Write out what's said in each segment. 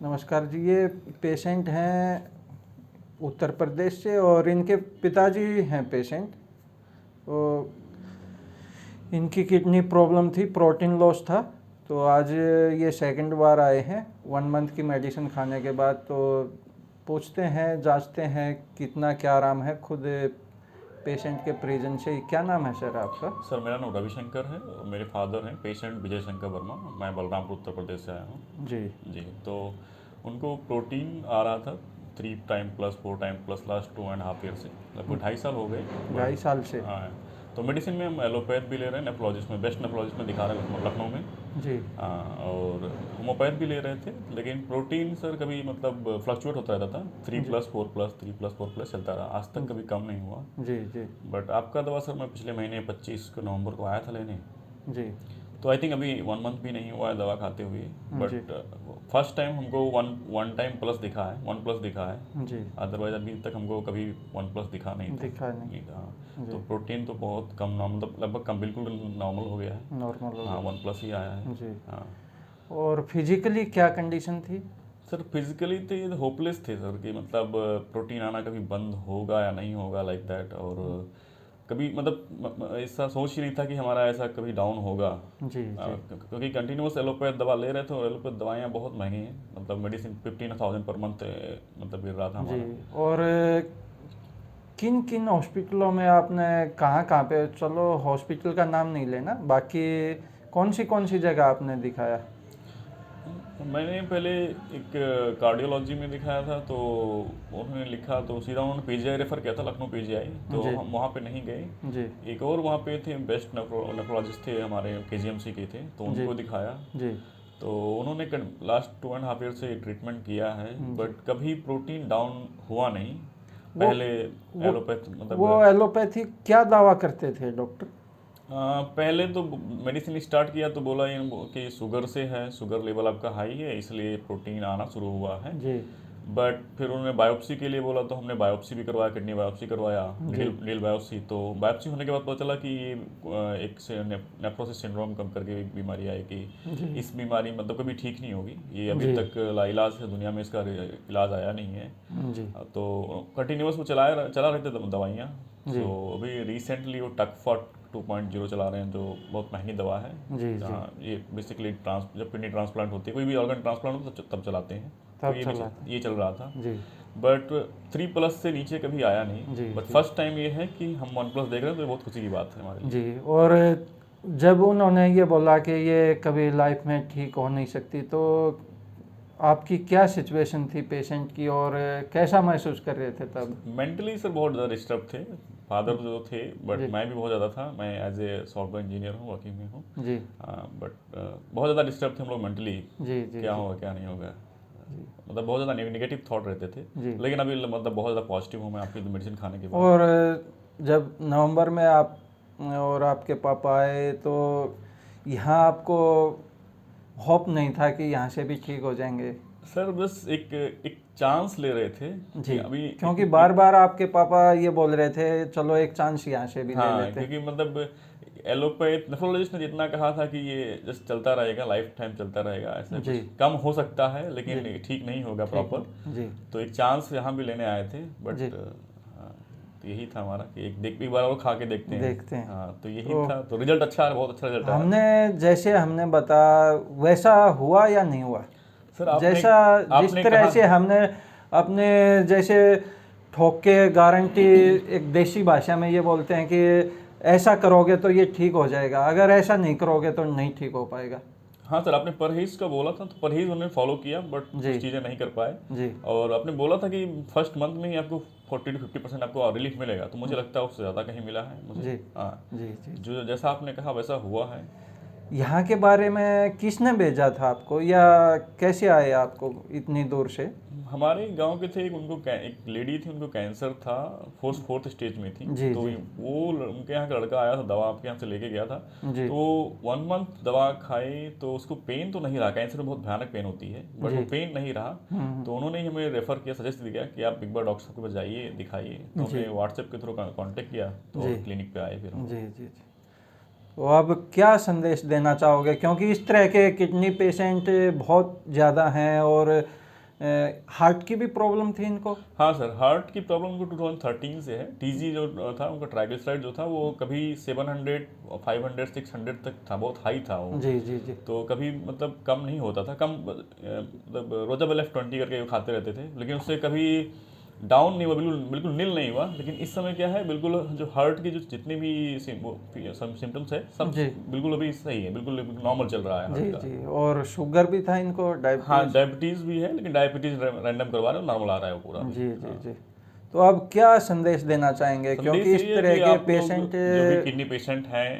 नमस्कार जी। ये पेशेंट हैं उत्तर प्रदेश से और इनके पिताजी हैं पेशेंट। तो इनकी किडनी प्रॉब्लम थी, प्रोटीन लॉस था। तो आज ये सेकंड बार आए हैं 1 मंथ की मेडिसिन खाने के बाद। तो पूछते हैं, जांचते हैं कितना क्या आराम है खुद पेशेंट के प्रेजेंट से। क्या नाम है सर आपका? सर मेरा नाम रविशंकर है और मेरे फादर हैं पेशेंट विजय शंकर वर्मा। मैं बलरामपुर उत्तर प्रदेश से आया हूँ। जी जी, तो उनको प्रोटीन आ रहा था 3 time plus 4 time plus last 2.5 year से, लगभग 2.5 साल हो गए। 2.5 साल से। हाँ, तो मेडिसिन में हम एलोपैथ भी ले रहे हैं, नेफ्रोलॉजिस्ट में, बेस्ट नेफ्रोलॉजिस्ट में दिखा रहे हैं लखनऊ में। जी हाँ, और होम्योपैथ भी ले रहे थे, लेकिन प्रोटीन सर कभी मतलब फ्लक्चुएट होता रहता था, 3 जी प्लस 4 प्लस 3 प्लस 4 प्लस चलता रहा, आज तक कभी कम नहीं हुआ। जी जी बट आपका दवा सर मैं पिछले महीने 25 को नवंबर को आया था लेने। जी तो आई थिंक अभी 1 मंथ भी नहीं हुआ है दवा खाते हुए। जी बट फर्स्ट टाइम हमको वन टाइम प्लस दिखा है, 1 प्लस दिखा है। जी अदरवाइज अभी तक हमको कभी 1 प्लस दिखा नहीं था। दिखा नहीं। नहीं था। जी, तो प्रोटीन तो बहुत कम, मतलब लगभग कम, बिल्कुल नॉर्मल हो गया है। नॉर्मल हो हाँ, गया। 1 प्लस ही आया है। जी। हाँ और फिजिकली क्या कंडीशन थी? सर, फिजिकली तो ये होपलेस थे सर, कि मतलब प्रोटीन आना कभी बंद होगा या नहीं होगा, लाइक दैट। और कभी मतलब ऐसा सोच ही नहीं था कि हमारा ऐसा कभी डाउन होगा। जी जी क्योंकि कंटिन्यूस एलोपैथ दवा ले रहे थे और एलोपैथ दवाइयाँ बहुत महंगी हैं, मतलब मेडिसिन 15,000 पर मंथ मतलब गिर रहा था जी। हमारा। और किन किन हॉस्पिटलों में आपने कहाँ कहाँ पे, चलो हॉस्पिटल का नाम नहीं लेना, बाकी कौन सी जगह आपने दिखाया? मैंने पहले एक कार्डियोलॉजी में दिखाया था, तो उन्होंने लिखा तो सीधा उन्होंने पीजीआई रेफ़र किया था, लखनऊ पीजीआई। तो जी हम वहाँ पे नहीं गए। जी एक और वहाँ पे थे, बेस्ट नेफ्रोलॉजिस्ट थे हमारे केजीएमसी के थे, तो जी उनको दिखाया। जी तो उन्होंने लास्ट 2.5 ईयर से ट्रीटमेंट किया है, जी। बट कभी प्रोटीन डाउन हुआ नहीं। वो पहले वो एलोपैथ वो मतलब एलोपैथी क्या दावा करते थे डॉक्टर? पहले तो मेडिसिन स्टार्ट किया तो बोला ये कि शुगर से है, शुगर लेवल आपका हाई है, इसलिए प्रोटीन आना शुरू हुआ है। जी बट फिर उन्होंने बायोप्सी के लिए बोला, तो हमने बायोप्सी भी करवाया, किडनी बायोप्सी करवाया, जी नीडल बायोप्सी। तो बायोप्सी होने के बाद पता चला कि ये एक से नेफ्रोसिस सिंड्रोम कम करके एक बीमारी आई, कि जी इस बीमारी मतलब कभी ठीक नहीं होगी, ये अभी जी तक लाइलाज है, दुनिया में इसका इलाज आया नहीं है। जी तो कंटिन्यूस वो चला रहे थे दवाइयाँ। जी सो अभी रिसेंटली वो टकफॉट 2.0 चला रहे हैं, जो बहुत महंगी दवा है। जी जी। जहाँ ये बेसिकली जब किडनी ट्रांसप्लांट होती है, कोई भी ऑर्गन ट्रांसप्लांट हो तो तब चलाते हैं। तो तब चला था। ये चल रहा था। जी बट 3 प्लस से नीचे कभी आया नहीं। जी बट जी फर्स्ट टाइम ये है कि हम 1 प्लस देख रहे हैं, तो ये बहुत खुशी की बात है हमारे लिए। जी। और जब उन्होंने ये बोला कि ये कभी लाइफ में ठीक हो नहीं सकती, तो आपकी क्या सिचुएशन थी पेशेंट की, और कैसा महसूस कर रहे थे तब? मेंटली सर बहुत ज़्यादा डिस्टर्ब थे, फादर जो थे, बट जी मैं भी बहुत ज़्यादा था। मैं एज ए सॉफ्टवेयर इंजीनियर हूँ, वर्किंग में हूँ। जी बट बहुत ज़्यादा डिस्टर्ब थे हम लोग मेंटली, जी जी क्या जी होगा क्या नहीं होगा। जी मतलब बहुत ज़्यादा नेगेटिव थॉट रहते थे। जी। लेकिन अभी मतलब बहुत ज़्यादा पॉजिटिव हूँ मैं आपकी मेडिसिन खाने के बाद। और जब नवंबर में आप और आपके पापा आए, तो यहाँ आपको होप नहीं था कि यहाँ से भी ठीक हो जाएंगे? सर बस एक एक चांस ले रहे थे कि जी, अभी क्योंकि बार बार आपके पापा ये बोल रहे थे चलो एक चांस यहाँ से भी ले हाँ, लेते हैं। क्योंकि मतलब एलोपैथ नेफ्रोलॉजिस्ट ने जितना कहा था कि ये जस्ट चलता रहेगा, लाइफ टाइम चलता रहेगा, ऐसा जी कुछ कम हो सकता है जी। लेकिन ठीक नहीं होगा ठीक प्रॉपर। नहीं। जी तो एक चांस यहाँ भी लेने आए थे। जी। बट हाँ, तो यही था हमारा कि एक बार और खा के देखते हैं। देखते हैं। हाँ, तो यही तो था। तो रिजल्ट अच्छा है, बहुत अच्छा रिजल्ट आया। हमने जैसे हमने बता वैसा हुआ या नहीं हुआ? सर आपने जैसा जिस आपने तरह कहा। से हमने अपने जैसे ठोक के गारंटी, एक देसी भाषा में ये बोलते हैं कि ऐसा करोगे तो ये ठीक हो जाएगा, अगर ऐसा नहीं करोगे तो नहीं ठीक हो पाएगा। हाँ सर, आपने परहेज का बोला था, तो परहेज उन्होंने फॉलो किया, बट जी कुछ चीज़ें नहीं कर पाए। जी और आपने बोला था कि फर्स्ट मंथ में ही आपको 40 to 50% आपको रिलीफ मिलेगा, तो मुझे लगता है उससे ज़्यादा कहीं मिला है मुझे। जी हाँ, जी जी। जो जैसा आपने कहा वैसा हुआ है। यहाँ के बारे में किसने भेजा था आपको, या कैसे आए आपको इतनी दूर से? हमारे गांव के थे, एक लेडी थी, उनको कैंसर था, फोर्थ स्टेज में थी। जी तो जी वो उनके यहाँ का लड़का आया था, दवा आपके यहाँ से लेके गया था। जी तो 1 मंथ दवा खाई तो उसको पेन तो नहीं रहा, कैंसर में बहुत भयानक पेन होती है, बट वो जी। पेन नहीं रहा। तो उन्होंने ही हमें रेफ़र किया, सजेस्ट किया कि आप एक बार डॉक्टर साहब के पास जाइए, दिखाइए। तो जी हमने व्हाट्सएप के थ्रू कांटेक्ट किया, तो जी और क्लिनिक पे आए फिर हम। जी जी जी। तो अब क्या संदेश देना चाहोगे, क्योंकि इस तरह के किडनी पेशेंट बहुत ज़्यादा हैं, और हार्ट की भी प्रॉब्लम थी इनको? हाँ सर, हार्ट की प्रॉब्लम को 2013 से है। टीजी जो था उनका ट्राइग्लिसराइड जो था वो कभी 700 500 600 तक था, बहुत हाई था वो। जी जी जी। तो कभी मतलब कम नहीं होता था, कम मतलब रोजाबेल F20 करके वो खाते रहते थे, लेकिन उससे कभी डाउन नहीं हुआ, बिल्कुल बिल्कुल नील नहीं हुआ। लेकिन इस समय क्या है, बिल्कुल जो हार्ट की जो जितनी भी सिम्टम्स है सब जी बिल्कुल अभी सही है, बिल्कुल नॉर्मल चल रहा है जी हार्ट का। जी। और शुगर भी था इनको, हाँ, डायबिटीज? डायबिटीज़ भी है, लेकिन डायबिटीज़ रैंडम करवा रहे हो, नॉर्मल आ रहा है वो पूरा अभी। जी जी हाँ। जी। तो अब क्या संदेश देना चाहेंगे, संदेश क्योंकि इस यही है तरह कि के आप लोग पेशेंट? जो भी किडनी पेशेंट हैं,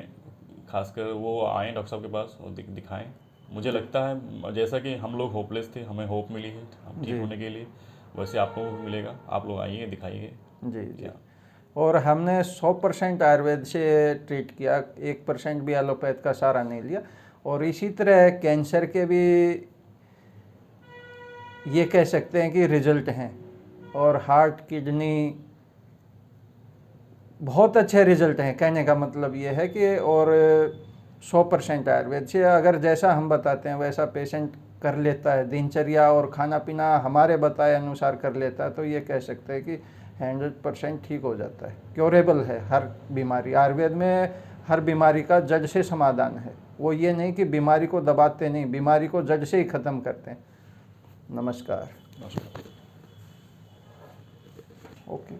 खासकर वो आएँ डॉक्टर साहब के पास और दिखाएं। मुझे जी लगता है जैसा कि हम लोग होपलेस थे, हमें होप मिली है हम ठीक जी होने के लिए, वैसे आप लोगों को भी मिलेगा। आप लोग आइए, दिखाइए। जी जी। क्या और हमने 100% आयुर्वेद से ट्रीट किया, 1% भी एलोपैथ का सहारा नहीं लिया। और इसी तरह कैंसर के भी ये कह सकते हैं कि रिजल्ट हैं, और हार्ट, किडनी, बहुत अच्छे रिजल्ट हैं। कहने का मतलब ये है कि और 100% आयुर्वेद से अगर जैसा हम बताते हैं वैसा पेशेंट कर लेता है, दिनचर्या और खाना पीना हमारे बताए अनुसार कर लेता है, तो ये कह सकते हैं कि 100% ठीक हो जाता है, क्योरेबल है हर बीमारी। आयुर्वेद में हर बीमारी का जड़ से समाधान है। वो ये नहीं कि बीमारी को दबाते नहीं, बीमारी को जड़ से ही ख़त्म करते हैं। नमस्कार। नमस्कार। ओके।